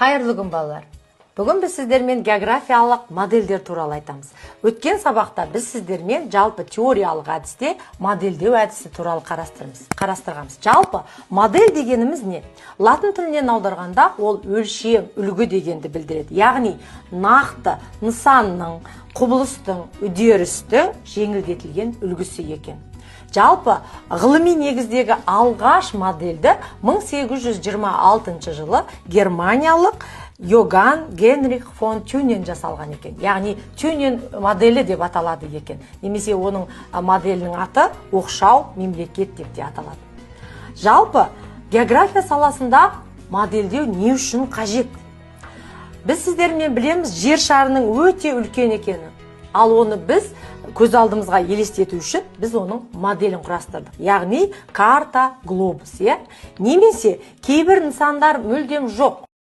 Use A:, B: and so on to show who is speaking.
A: Қайырлы күн балалар. Бүгін біз сіздермен географиялық модельдер туралы айтамыз. Өткен сабақта біз сіздермен жалпы теориялық әдісте модельдеу әдісі туралы қарастырғанбыз. Жалпы модель дегеніміз не? Латын тілінен аударғанда ол өлшем, үлгі дегенді білдіреді. Яғни нақты нысанның, құбылыстың, үдерістің жеңілдетілген үлгісі екен. Жалпы ғылыми негіздегі алғаш модельді 1826 жылы германиялық Йоган Генрих фон Тюнен жасалған екен. Яғни Тюнен моделі деп аталады екен. Немесе оның моделінің аты оқшау мемлекет деп те аталады. Жалпы география саласында модельдеу не үшін қажет? Біз сіздермен білеміз, жер шарының өте үлкен екені. Ал оны біз көз алдымызға елестету үшін біз оның моделін құрастырдық. Яғни карта, глобус, немесе кейбір нысандар мүлдем жоқ.